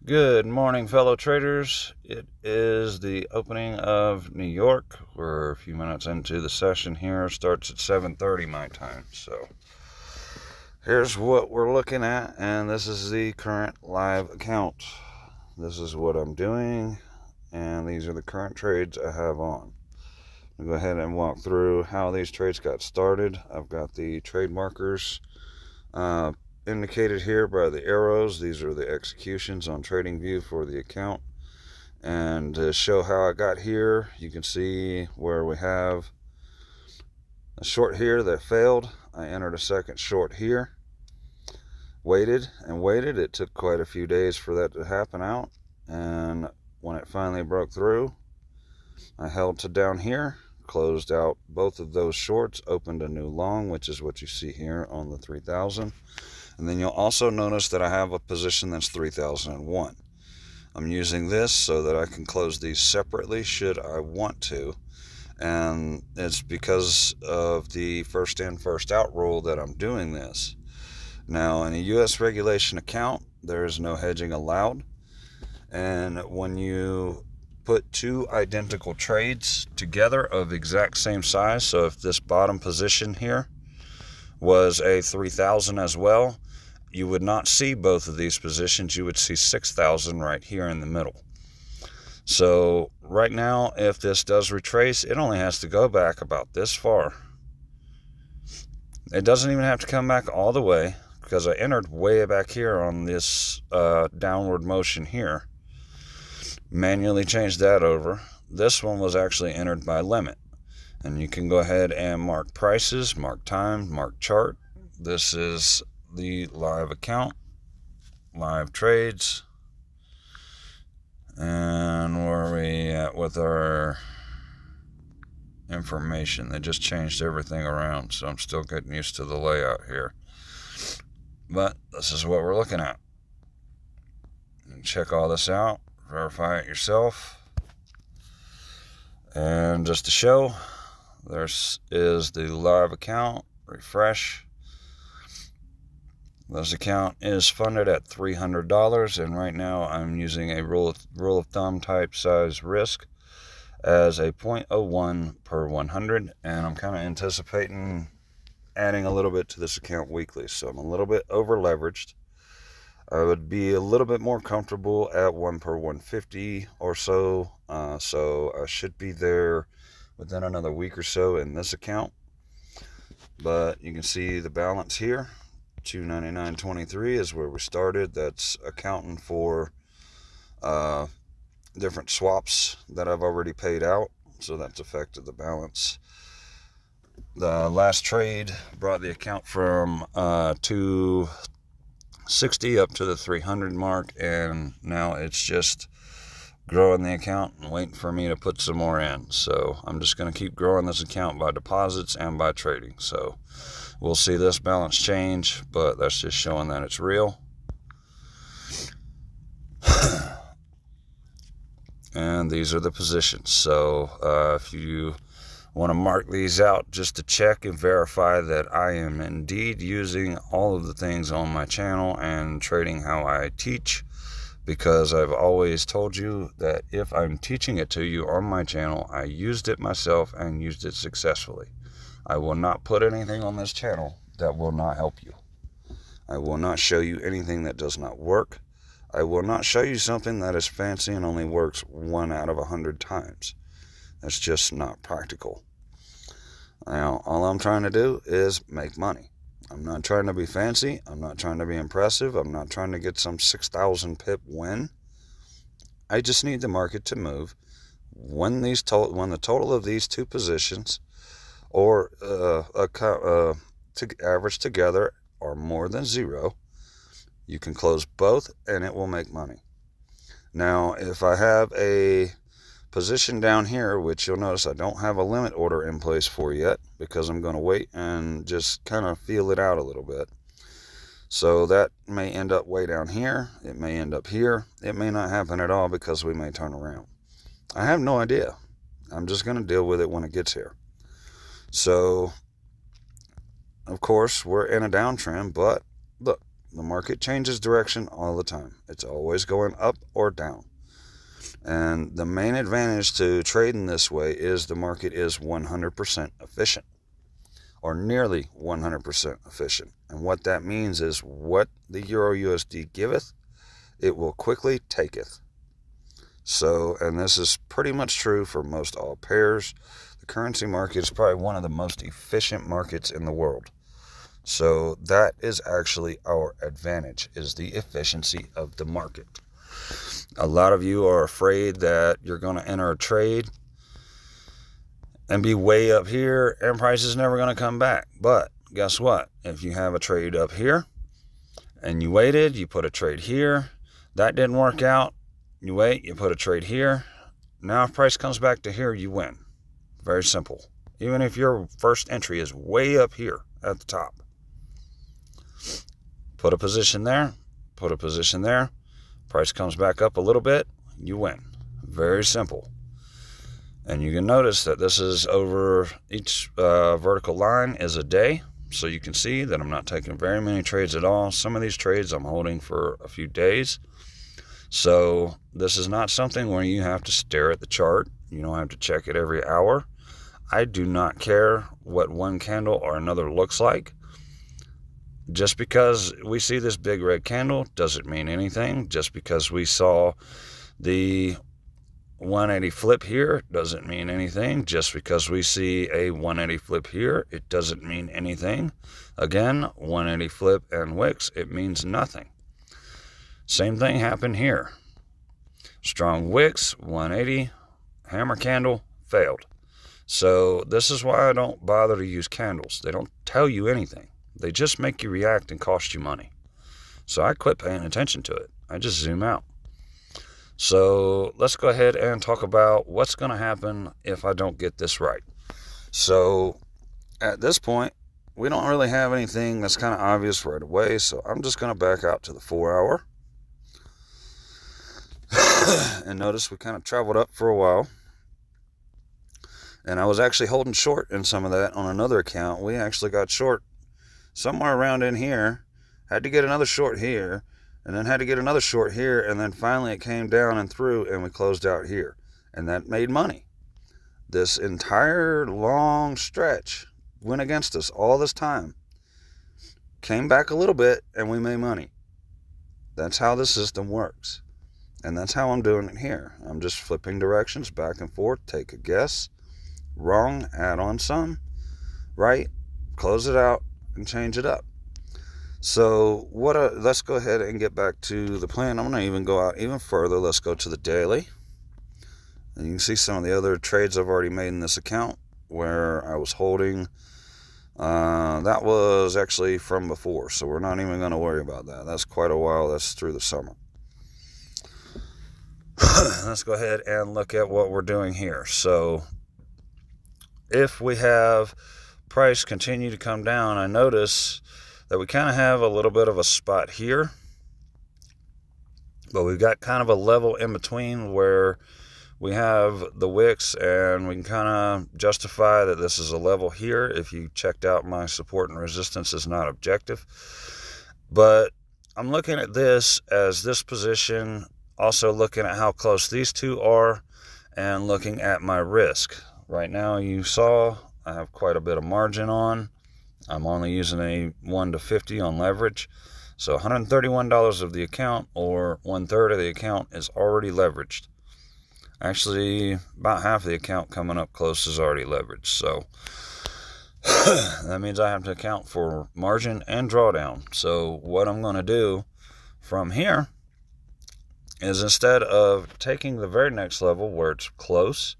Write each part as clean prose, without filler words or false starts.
Good morning, fellow traders. It is the opening of New York. We're a few minutes into the session here. Starts at 7:30 my time. So here's what we're looking at, and this is the current live account. This is what I'm doing, and these are the current trades I have on. I'll go ahead and walk through how these trades got started. I've got the trade markers indicated here by the arrows. These are the executions on TradingView for the account. And to show how I got here, you can see where we have a short here that failed. I entered a second short here, waited and waited. It took quite a few days for that to happen out, and when it finally broke through, I held to down here, closed out both of those shorts, opened a new long, which is what you see here on the 3000. And then you'll also notice that I have a position that's 3001. I'm using this so that I can close these separately should I want to. And it's because of the first in, first out rule that I'm doing this. Now, in a U.S. regulation account, there is no hedging allowed. And when you put two identical trades together of exact same size, so if this bottom position here was a 3000 as well, you would not see both of these positions. You would see 6,000 right here in the middle. So right now, if this does retrace, it only has to go back about this far. It doesn't even have to come back all the way, because I entered way back here on this downward motion here. Manually changed that over. This one was actually entered by limit. And you can go ahead and mark prices, mark time, mark chart. This is the live account, live trades. And where are we at with our information? They just changed everything around, so I'm still getting used to the layout here. But this is what we're looking at. And check all this out, verify it yourself. And just to show, there is the live account. Refresh. This account is funded at $300, and right now I'm using a rule of thumb type size risk as a 0.01 per 100, and I'm kind of anticipating adding a little bit to this account weekly, so I'm a little bit over leveraged. I would be a little bit more comfortable at 1 per 150 or so, so I should be there within another week or so in this account. But you can see the balance here. 299.23 is where we started. That's accounting for different swaps that I've already paid out, so that's affected the balance. The last trade brought the account from 260 up to the 300 mark, and now it's just growing the account and waiting for me to put some more in. So I'm just going to keep growing this account by deposits and by trading. So we'll see this balance change, but that's just showing that it's real. And these are the positions. So if you want to mark these out just to check and verify that I am indeed using all of the things on my channel and trading how I teach, because I've always told you that if I'm teaching it to you on my channel, I used it myself and used it successfully. I will not put anything on this channel that will not help you. I will not show you anything that does not work. I will not show you something that is fancy and only works 1 out of 100 times. That's just not practical. Now, all I'm trying to do is make money. I'm not trying to be fancy. I'm not trying to be impressive. I'm not trying to get some 6,000 pip win. I just need the market to move when the total of these two positions or average together are more than 0. You can close both and it will make money. Now, if I have a position down here, which you'll notice I don't have a limit order in place for yet, because I'm going to wait and just kind of feel it out a little bit. So that may end up way down here. It may end up here. It may not happen at all, because we may turn around. I have no idea. I'm just going to deal with it when it gets here. So, of course, we're in a downtrend, but look, The market changes direction all the time. It's always going up or down. And the main advantage to trading this way is the market is 100% efficient, or nearly 100% efficient. And what that means is what the EURUSD giveth, it will quickly taketh. So, and this is pretty much true for most all pairs. The currency market is probably one of the most efficient markets in the world. So that is actually our advantage, is the efficiency of the market. A lot of you are afraid that you're going to enter a trade and be way up here and price is never going to come back. But guess what? If you have a trade up here and you waited, you put a trade here, that didn't work out, you wait, you put a trade here. Now if price comes back to here, you win. Very simple. Even if your first entry is way up here at the top. Put a position there, put a position there. Price comes back up a little bit, you win. Very simple. And you can notice that this is over each vertical line is a day. So you can see that I'm not taking very many trades at all. Some of these trades I'm holding for a few days. So this is not something where you have to stare at the chart. You don't have to check it every hour. I do not care what one candle or another looks like. Just because we see this big red candle doesn't mean anything. Just because we saw the 180 flip here doesn't mean anything. Just because we see a 180 flip here, it doesn't mean anything. Again, 180 flip and wicks, it means nothing. Same thing happened here. Strong wicks, 180, hammer candle, failed. So this is why I don't bother to use candles. They don't tell you anything. They just make you react and cost you money. So I quit paying attention to it. I just zoom out. So let's go ahead and talk about what's going to happen if I don't get this right. So at this point, we don't really have anything that's kind of obvious right away. So I'm just going to back out to the 4 hour. And notice we kind of traveled up for a while. And I was actually holding short in some of that on another account. We actually got short somewhere around in here, had to get another short here, and then had to get another short here, and then finally it came down and through, and we closed out here. And that made money. This entire long stretch went against us all this time. Came back a little bit, and we made money. That's how the system works. And that's how I'm doing it here. I'm just flipping directions back and forth, take a guess. Wrong, add on some. Right, close it out, and change it up. So let's go ahead and get back to the plan. I'm going to even go out even further. Let's go to the daily. And you can see some of the other trades I've already made in this account where I was holding. That was actually from before, so we're not even going to worry about that. That's quite a while. That's through the summer. Let's go ahead and look at what we're doing here. So if we have price continue to come down, I notice that we kind of have a little bit of a spot here, but we've got kind of a level in between where we have the wicks, and we can kind of justify that this is a level here. If you checked out my support and resistance is not objective, but I'm looking at this as this position, also looking at how close these two are, and looking at my risk. Right now you saw I have quite a bit of margin on. I'm only using a 1 to 50 on leverage. So $131 of the account, or 1/3 of the account, is already leveraged. Actually, about half of the account coming up close is already leveraged. So that means I have to account for margin and drawdown. So what I'm going to do from here is, instead of taking the very next level where it's close,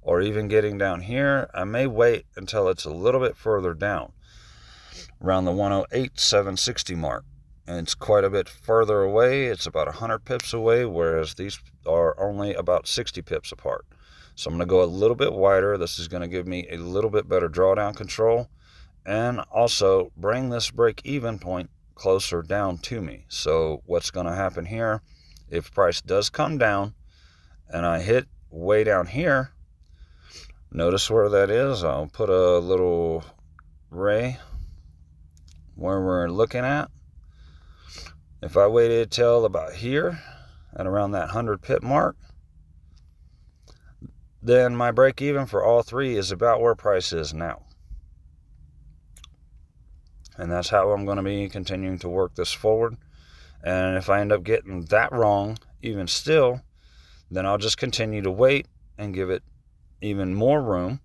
or even getting down here, I may wait until it's a little bit further down, around the 108,760 mark. And it's quite a bit further away. It's about 100 pips away, whereas these are only about 60 pips apart. So I'm going to go a little bit wider. This is going to give me a little bit better drawdown control, and also bring this break-even point closer down to me. So what's going to happen here, if price does come down and I hit way down here, notice where that is. I'll put a little ray where we're looking at. If I waited till about here at around that 100 pip mark, then my break even for all three is about where price is now. And that's how I'm going to be continuing to work this forward. And if I end up getting that wrong, even still, then I'll just continue to wait and give it even more room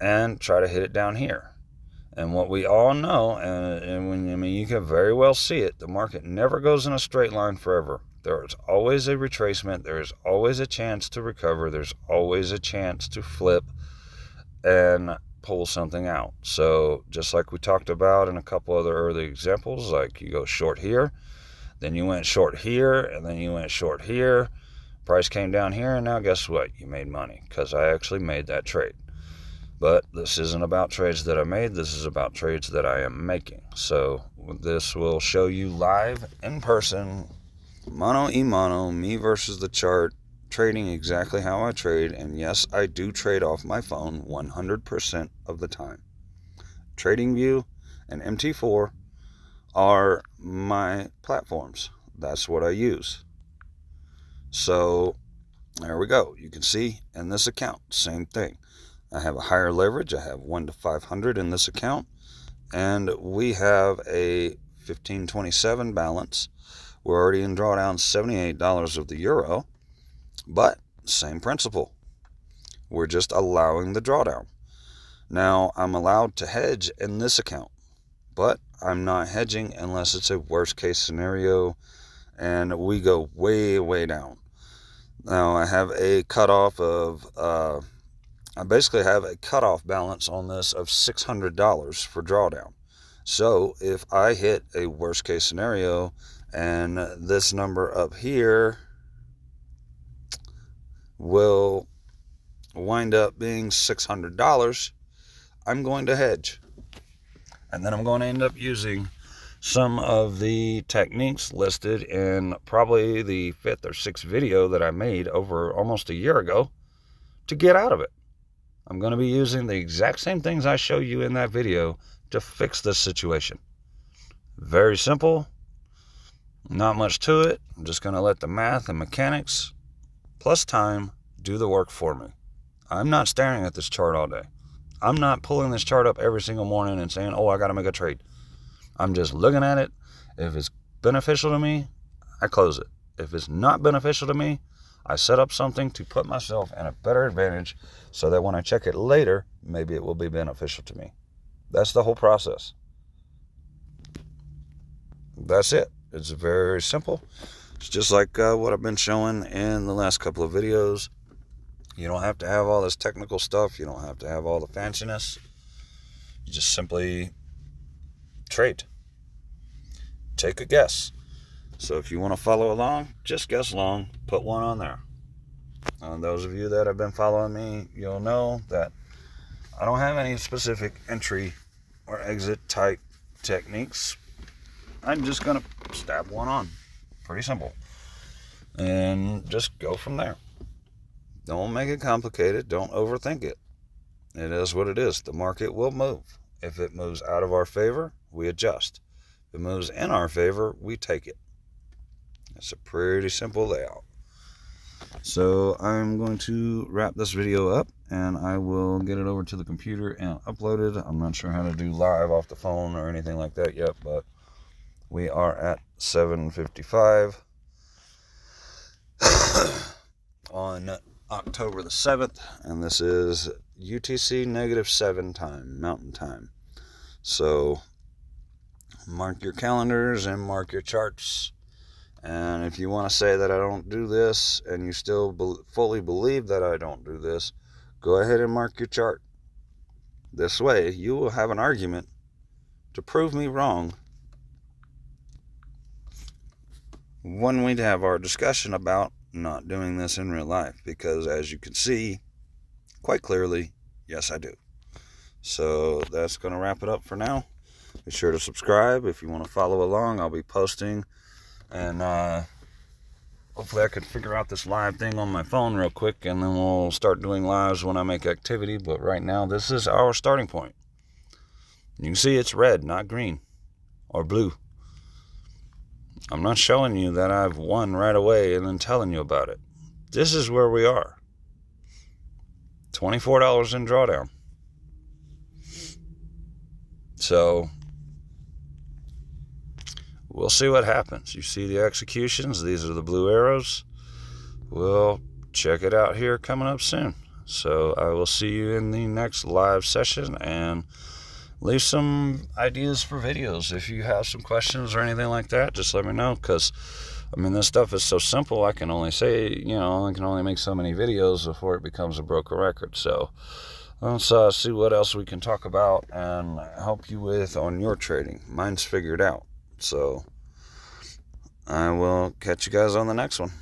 and try to hit it down here. And what we all know, and you can very well see it, the market never goes in a straight line forever. There is always a retracement. There is always a chance to recover. There's always a chance to flip and pull something out. So just like we talked about in a couple other early examples, like you go short here, then you went short here, and then you went short here. Price came down here, and now guess what? You made money because I actually made that trade. But this isn't about trades that I made. This is about trades that I am making. So this will show you live, in person, mano a mano, me versus the chart, trading exactly how I trade. And yes, I do trade off my phone 100% of the time. TradingView and MT4 are my platforms. That's what I use. So there we go. You can see in this account, same thing. I have a higher leverage. I have 1 to 500 in this account, and we have a 1527 balance. We're already in drawdown $78 of the euro, but same principle. We're just allowing the drawdown. Now, I'm allowed to hedge in this account, but I'm not hedging unless it's a worst case scenario and we go way, way down. Now, I have a cutoff of, I basically have a cutoff balance on this of $600 for drawdown. So if I hit a worst case scenario and this number up here will wind up being $600, I'm going to hedge. And then I'm going to end up using some of the techniques listed in probably the 5th or 6th video that I made over almost a year ago to get out of it. I'm going to be using the exact same things I show you in that video to fix this situation. Very simple. Not much to it. I'm just going to let the math and mechanics plus time do the work for me. I'm not staring at this chart all day. I'm not pulling this chart up every single morning and saying, oh, I got to make a trade. I'm just looking at it. If it's beneficial to me, I close it. If it's not beneficial to me, I set up something to put myself in a better advantage so that when I check it later, maybe it will be beneficial to me. That's the whole process. That's it. It's very simple. It's just like what I've been showing in the last couple of videos. You don't have to have all this technical stuff. You don't have to have all the fanciness. You just simply trade. Take a guess. So if you want to follow along, just guess long, put one on there. Those of you that have been following me, you'll know that I don't have any specific entry or exit type techniques. I'm just going to stab one on. Pretty simple. And just go from there. Don't make it complicated. Don't overthink it. It is what it is. The market will move. If it moves out of our favor, we adjust. If it moves in our favor, we take it. It's a pretty simple layout. So I'm going to wrap this video up and I will get it over to the computer and upload it. I'm not sure how to do live off the phone or anything like that yet, but we are at 7:55 on October the 7th, and this is UTC -7 time, Mountain Time. So mark your calendars and mark your charts. And if you want to say that I don't do this and you still fully believe that I don't do this, go ahead and mark your chart. This way, you will have an argument to prove me wrong when we have our discussion about not doing this in real life. Because as you can see quite clearly, yes, I do. So that's going to wrap it up for now. Be sure to subscribe if you want to follow along. I'll be posting. And hopefully I can figure out this live thing on my phone real quick, and then we'll start doing lives when I make activity. But right now, this is our starting point. You can see it's red, not green or blue. I'm not showing you that I've won right away and then telling you about it. This is where we are. $24 in drawdown. So we'll see what happens. You see the executions. These are the blue arrows. We'll check it out here coming up soon. So I will see you in the next live session, and leave some ideas for videos. If you have some questions or anything like that, just let me know, because I mean, this stuff is so simple. I can only say, I can only make so many videos before it becomes a broken record. So let's see what else we can talk about and help you with on your trading. Mine's figured out. So I will catch you guys on the next one.